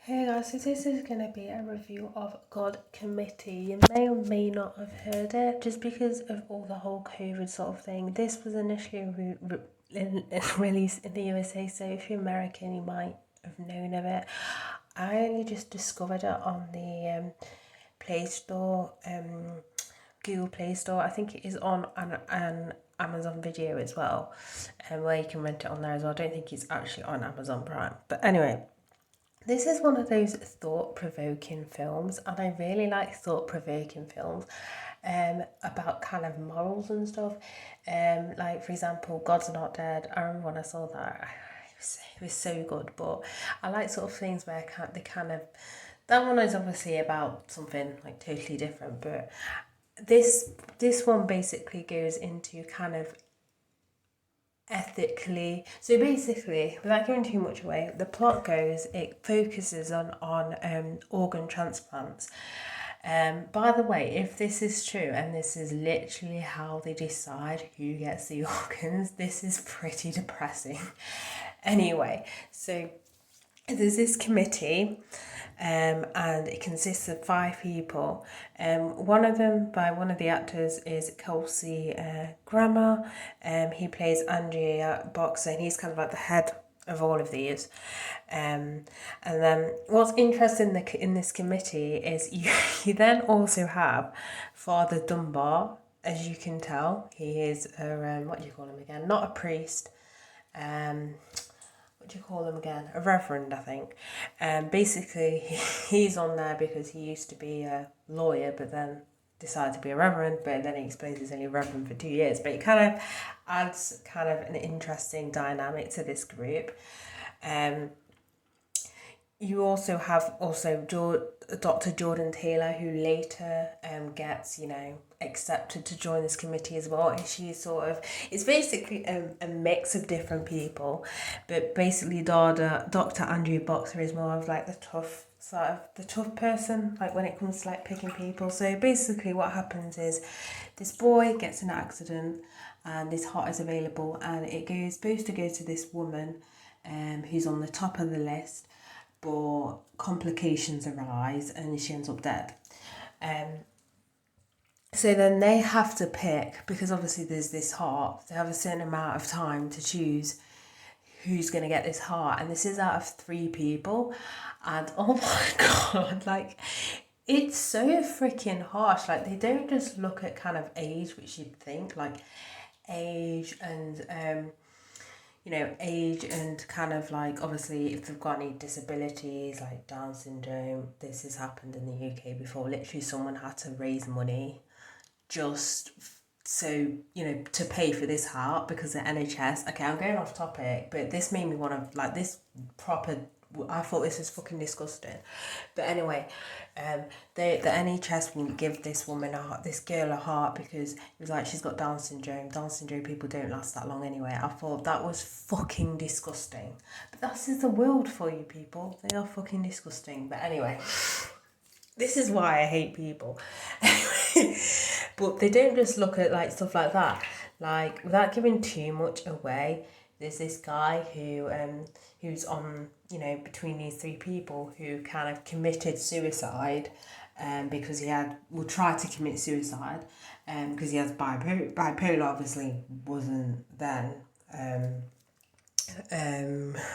Hey guys, so this is going to be a review of God Committee. You may or may not have heard it just because of all the whole COVID sort of thing. This was initially released in the USA, so if you're American, you might have known of it. I only just discovered it on the Play Store, Google Play Store. I think it is on an Amazon Video as well, where you can rent it on there as well. I don't think it's actually on Amazon Prime. But anyway, this is one of those thought-provoking films, and I really like thought-provoking films about kind of morals and stuff. Like, for example, God's Not Dead. I remember when I saw that, it was so good, but I like sort of things where they kind of... That one is obviously about something like totally different, but this one basically goes into kind of ethically. So basically, without giving too much away, the plot goes, it focuses on organ transplants. By the way, if this is true and this is literally how they decide who gets the organs, this is pretty depressing. Anyway, so there's this committee, and it consists of 5 people. One of them, by one of the actors, is Kelsey Grammer. He plays Andrea Boxer, and he's kind of like the head of all of these. And then what's interesting in this committee is you then also have Father Dunbar. As you can tell, he is what do you call him again? Not a priest. What do you call them again? A reverend, I think. Basically, he's on there because he used to be a lawyer, but then decided to be a reverend, but then he explains he's only a reverend for 2 years. But it kind of adds kind of an interesting dynamic to this group. You also have Dr. Jordan Taylor, who later gets, accepted to join this committee as well. And she's sort of, it's basically a mix of different people. But basically, Dr. Andrew Boxer is more of like the tough person, like when it comes to like picking people. So basically what happens is this boy gets in an accident and this heart is available, and supposed to go to this woman who's on the top of the list, but complications arise and she ends up dead. So then they have to pick, because obviously there's this heart, they have a certain amount of time to choose who's going to get this heart. And this is out of 3 people. And oh my God, like, it's so freaking harsh. Like, they don't just look at kind of age, which you'd think, like age and age and kind of like, obviously, if they've got any disabilities like Down syndrome. This has happened in the UK before. Literally, someone had to raise money just so, to pay for this heart because the NHS. Okay, I'm going off topic, but this made me want to, like, this proper. I thought this was fucking disgusting. But anyway, the NHS wouldn't give this girl a heart because it was like she's got Down syndrome. Down syndrome people don't last that long anyway. I thought that was fucking disgusting. But that's just the world for you people. They are fucking disgusting. But anyway, this is why I hate people. But they don't just look at like stuff like that. Like, without giving too much away, there's this guy who's on, between these 3 people who kind of committed suicide because would try to commit suicide because he has bipolar obviously wasn't then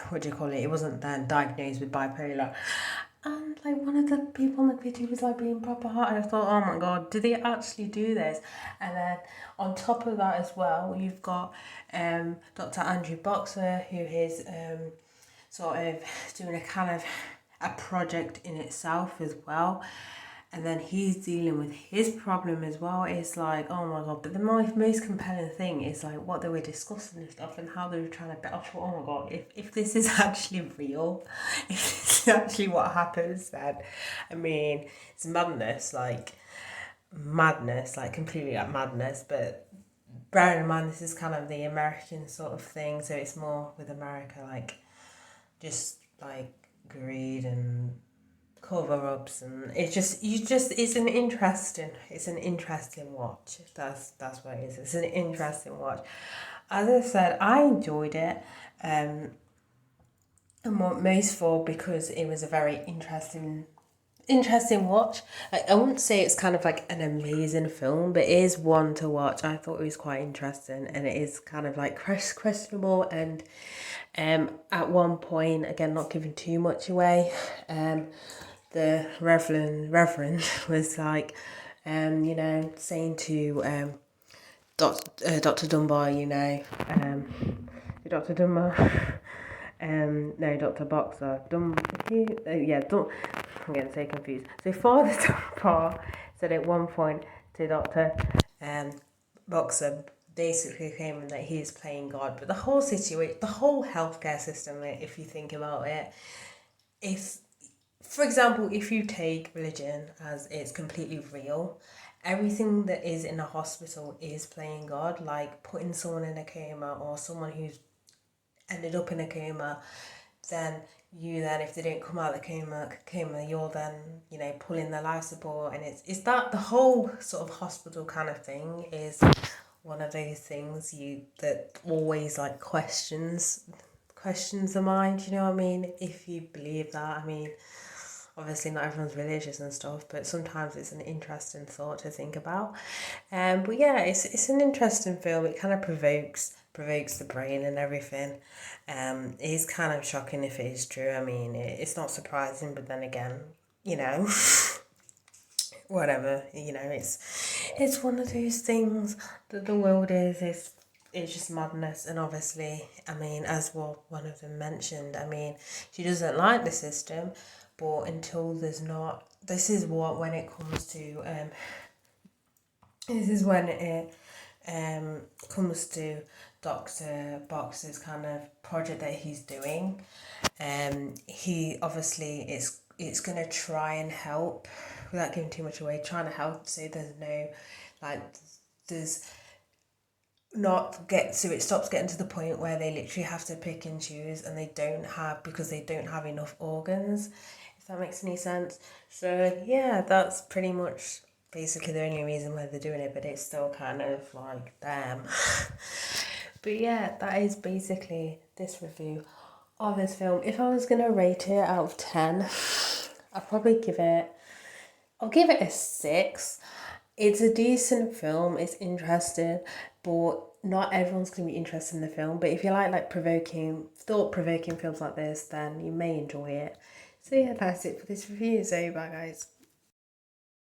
what do you call it? It wasn't then diagnosed with bipolar. And like, one of the people in the video was like being proper hot, and I thought, oh my God, did they actually do this? And then on top of that as well, you've got Dr. Andrew Boxer, who is sort of doing a kind of a project in itself as well. And then he's dealing with his problem as well. It's like, oh my God. But the most compelling thing is like what they were discussing and stuff, and how they were trying to bet. Oh my God, if this is actually real, if this is actually what happens, then I mean, it's madness, like completely like madness. But bearing in mind, this is kind of the American sort of thing, so it's more with America, like just like greed and cover-ups, and it's an interesting watch. That's what it is. It's an interesting watch. As I said, I enjoyed it. most for because it was a very interesting watch. I wouldn't say it's kind of like an amazing film, but it is one to watch. I thought it was quite interesting, and it is kind of like questionable. And at one point, again, not giving too much away, the Reverend was like, saying to Dr. Dunbar, Dr. Dunbar. No, Dr. Boxer. I'm getting so confused. So Father Dunbar said at one point to Dr. Boxer, basically claiming that he is playing God. But the whole situation, the whole healthcare system, if you think about it, if, for example, if you take religion as it's completely real, everything that is in a hospital is playing God, like putting someone in a coma or someone who's ended up in a coma, then if they don't come out of the coma, you're then, pulling their life support. And it's that the whole sort of hospital kind of thing is one of those things that always like questions the mind, you know what I mean? If you believe that, I mean, obviously not everyone's religious and stuff, but sometimes it's an interesting thought to think about. But yeah, it's an interesting film. It kind of provokes the brain and everything. It is kind of shocking if it is true. I mean, it's not surprising, but then again, whatever, it's one of those things that the world is. It's just madness. And obviously, I mean, as well, one of them mentioned, I mean, she doesn't like the system, but until there's not, this is when it comes to this is when it comes to Dr. Box's kind of project that he's doing. He obviously it's gonna try and help without giving too much away, trying to help so there's not get so it stops getting to the point where they literally have to pick and choose, and they don't have enough organs, if that makes any sense. So yeah, that's pretty much basically the only reason why they're doing it, but it's still kind of like damn. But yeah, that is basically this review of this film. If I was gonna rate it out of 10, I'll give it a 6. It's a decent film, it's interesting, but not everyone's going to be interested in the film. But if you like thought-provoking films like this, then you may enjoy it. So yeah, that's it for this review. So bye guys.